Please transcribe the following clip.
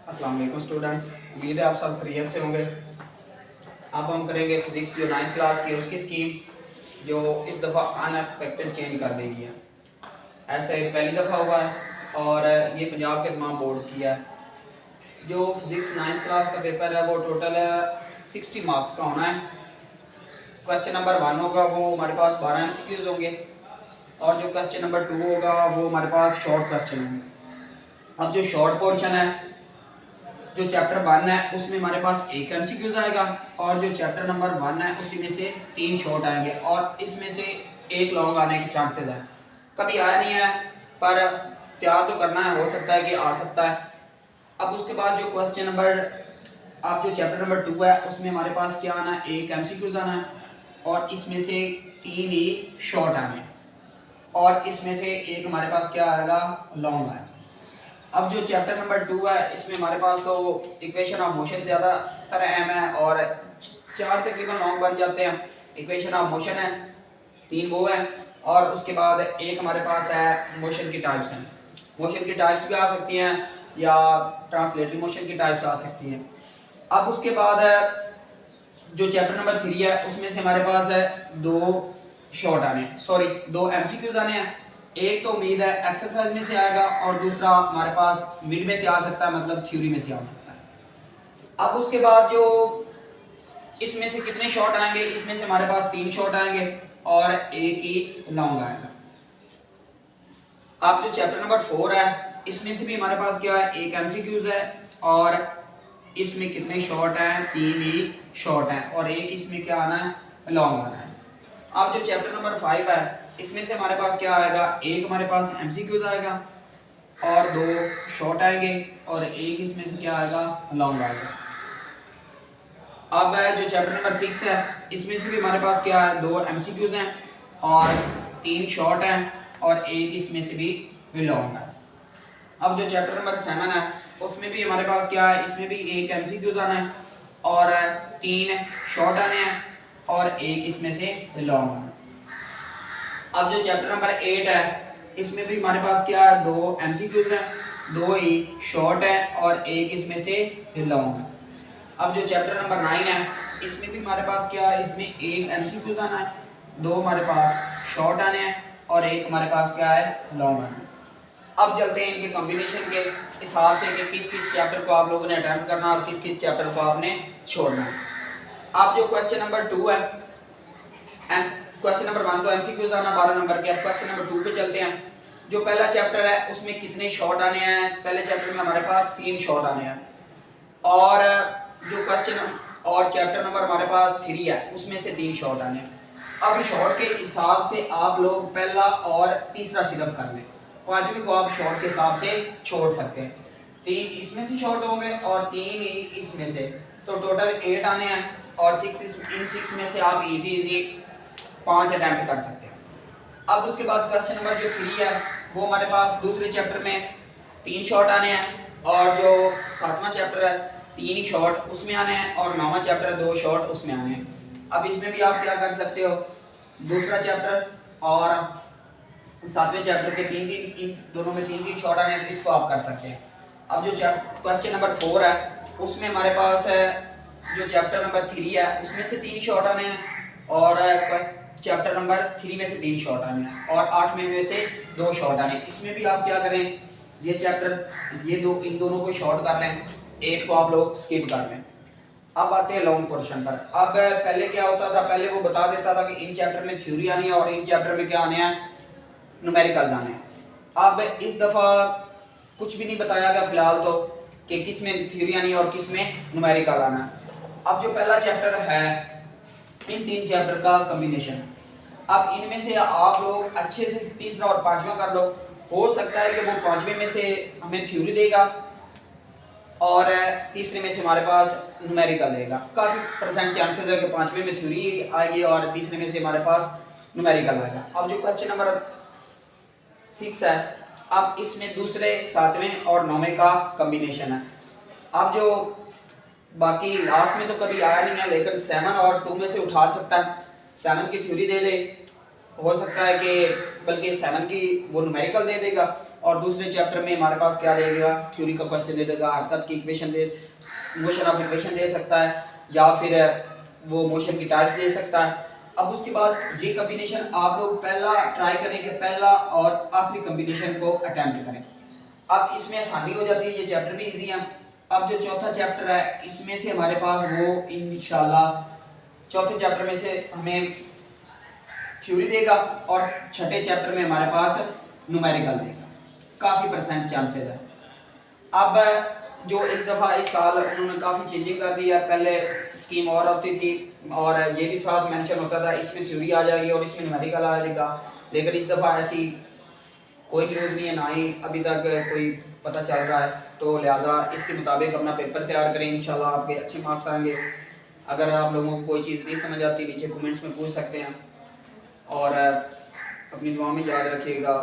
अस्सलाम वालेकुम स्टूडेंट्स, उम्मीद है आप सब खैरियत से होंगे। अब हम करेंगे फिजिक्स जो 9th क्लास की उसकी स्कीम जो इस दफ़ा अनएक्सपेक्टेड चेंज कर देगी है। ऐसे पहली दफ़ा हुआ है और ये पंजाब के तमाम बोर्ड्स की है। जो फिजिक्स 9th क्लास का पेपर है वो टोटल 60 मार्क्स का होना है। क्वेश्चन नंबर 1 होगा वो हमारे पास 12 MCQs होंगे और जो क्वेश्चन नंबर 2 होगा वो हमारे पास शॉर्ट क्वेश्चन होंगे। अब जो शॉर्ट पोर्शन है, जो चैप्टर 1 है उसमें हमारे पास एक MCQs आएगा और जो चैप्टर नंबर 1 है उसी में से 3 शॉर्ट आएंगे और इसमें से एक लॉन्ग आने के चांसेस हैं। कभी आया नहीं है पर तैयार तो करना है, हो सकता है कि आ सकता है। अब उसके बाद जो क्वेश्चन नंबर आप जो चैप्टर नंबर 2 है उसमें हमारे पास क्या आना है, एक MCQs आना है और इसमें से 3 ही शॉर्ट आने हैं और इसमें से एक हमारे पास क्या आएगा, लॉन्ग आएगा। अब जो चैप्टर नंबर 2 है इसमें हमारे पास तो इक्वेशन ऑफ मोशन ज़्यादातर अहम है और 4 तकरीबन लॉन्ग बन जाते हैं। इक्वेशन ऑफ मोशन है 3 वो हैं और उसके बाद एक हमारे पास है मोशन की टाइप्स हैं। मोशन की टाइप्स भी आ सकती हैं या ट्रांसलेटरी मोशन की टाइप्स आ सकती हैं। अब उसके बाद है जो चैप्टर नंबर 3 है उसमें से हमारे पास है 2 शॉर्ट आने, सॉरी 2 MCQs आने हैं। एक तो उम्मीद है एक्सरसाइज में से आएगा और दूसरा हमारे पास मिड में से आ सकता है, मतलब थ्योरी में से आ सकता है। अब उसके बाद जो इसमें से कितने शॉर्ट आएंगे, इसमें से हमारे पास 3 शॉर्ट आएंगे और एक ही लॉन्ग आएगा। अब जो चैप्टर नंबर 4 है इसमें से भी हमारे पास क्या है, एक MCQs है और इसमें कितने शॉर्ट हैं, 3 ही शॉर्ट हैं और एक इसमें क्या आना है, लॉन्ग आना है। अब जो चैप्टर नंबर 5 है इसमें से हमारे पास क्या आएगा, एक हमारे पास MCQs आएगा और 2 शॉर्ट आएंगे और एक इसमें से क्या आएगा, लॉन्ग आएगा। अब जो चैप्टर नंबर 6 है इसमें से भी हमारे पास क्या है, 2 MCQs हैं और 3 शॉर्ट हैं और एक इसमें से भी लॉन्ग है। अब जो चैप्टर नंबर 7 है उसमें भी हमारे पास क्या है, इसमें भी एक MCQs आना है और 3 शॉर्ट आने हैं और एक इसमें से लॉन्ग आना। अब जो चैप्टर नंबर 8 है इसमें भी हमारे पास क्या है, 2 MCQs हैं, 2 ही शॉर्ट है और एक इसमें से लॉन्ग है। अब जो चैप्टर नंबर 9 है इसमें भी हमारे पास क्या है, इसमें एक MCQs आना है, 2 हमारे पास शॉर्ट आने हैं और एक हमारे पास क्या है, लॉन्ग आना है। अब चलते हैं इनके कॉम्बिनेशन के हिसाब से कि किस किस चैप्टर को आप लोगों ने अटेम्प्ट करना और किस किस चैप्टर को आपने छोड़ना है। अब जो क्वेश्चन नंबर 2 है एंड क्वेश्चन नंबर 1 तो MCQs आना 12 नंबर के। अब क्वेश्चन नंबर 2 पे चलते हैं। जो पहला चैप्टर है उसमें कितने शॉर्ट आने हैं, पहले चैप्टर में हमारे पास 3 शॉर्ट आने हैं और जो क्वेश्चन और चैप्टर नंबर हमारे पास 3 है उसमें से 3 शॉर्ट आने हैं। अब शॉर्ट के हिसाब से आप लोग पहला और तीसरा सिर्फ कर लें, 5वीं को आप शॉर्ट के हिसाब से छोड़ सकते हैं। 3 इसमें से शॉर्ट होंगे और 3 ही इसमें से, तो टोटल 8 आने हैं और 6 में से आप इजी 5 अटेम्प्ट कर सकते हैं। अब उसके बाद क्वेश्चन नंबर जो 3 है वो हमारे पास दूसरे चैप्टर में 3 शॉर्ट आने हैं और जो 7वां चैप्टर है 3 ही शॉर्ट उसमें आने हैं और 9वां चैप्टर 2 शॉर्ट उसमें आने हैं। अब इसमें भी आप क्या कर सकते हो, दूसरा चैप्टर और 7वें चैप्टर के 3 दोनों में 3 शॉर्ट आने हैं, तो इसको आप कर सकते हैं। अब जो क्वेश्चन नंबर 4 है उसमें हमारे पास है जो चैप्टर नंबर 3 है उसमें से 3 शॉर्ट आने हैं और चैप्टर नंबर 3 में से 3 शॉर्ट आने हैं और 8 में से 2 शॉर्ट आने हैं। इसमें भी आप क्या करें, ये चैप्टर इन दोनों को शॉर्ट कर लें, एक को आप लोग स्किप कर लें। अब आते हैं लॉन्ग पोर्शन पर। अब पहले क्या होता था, पहले वो बता देता था कि इन चैप्टर में थ्योरी आनी है और इन चैप्टर में क्या आने हैं, न्यूमेरिकल्स आने हैं। अब इस दफ़ा कुछ भी नहीं बताया गया फिलहाल तो कि किस में थ्योरी आनी है और किस में न्यूमेरिकल आना है। अब जो पहला चैप्टर है इन 3 चैप्टर का कॉम्बिनेशन है। अब इनमें से आप लोग अच्छे से तीसरा और 5वां कर लो, हो सकता है कि वो 5वें में से हमें थ्योरी देगा और तीसरे में से हमारे पास न्यूमेरिकल देगा। काफ़ी % चांसेस है कि 5वें में थ्योरी आएगी और तीसरे में से हमारे पास न्यूमेरिकल आएगा। अब जो क्वेश्चन नंबर 6 है, अब इसमें दूसरे 7वें और 9वें का कॉम्बिनेशन है। अब जो बाकी लास्ट में तो कभी आया नहीं है लेकिन 7 और 2 में से उठा सकता है, 7 की थ्योरी दे दे, हो सकता है कि बल्कि 7 की वो न्यूमेरिकल दे देगा और दूसरे चैप्टर में हमारे पास क्या देगा, थ्योरी का क्वेश्चन दे देगा, हरकत की इक्वेशन दे, मोशन ऑफ इक्वेशन दे सकता है, या फिर वो मोशन की टाइप दे सकता है। अब उसके बाद ये कॉम्बिनेशन आप लोग पहला ट्राई करें कि पहला और आखिरी कॉम्बिनेशन को अटेम्प्ट करें। अब इसमें आसानी हो जाती है, ये चैप्टर भी इजी है। अब जो चौथा चैप्टर है इसमें से हमारे पास वो इंशाल्लाह चौथे चैप्टर में से हमें थ्योरी देगा और छठे चैप्टर में हमारे पास न्यूमेरिकल देगा, काफ़ी परसेंट चांसेस है। अब जो इस दफ़ा इस साल उन्होंने काफ़ी चेंजिंग कर दी है, पहले स्कीम और होती थी और ये भी साथ मेंशन होता था इसमें थ्योरी आ जाएगी और इसमें न्यूमेरिकल आ जाएगा, लेकिन इस दफ़ा ऐसी कोई न्यूज़ नहीं है, ना ही अभी तक कोई पता चल रहा है। तो लिहाजा इसके मुताबिक अपना पेपर तैयार करें, इंशाल्लाह आपके अच्छे मार्क्स आएंगे। अगर आप लोगों को कोई चीज़ नहीं समझ आती नीचे कमेंट्स में पूछ सकते हैं और अपनी दुआ में याद रखिएगा।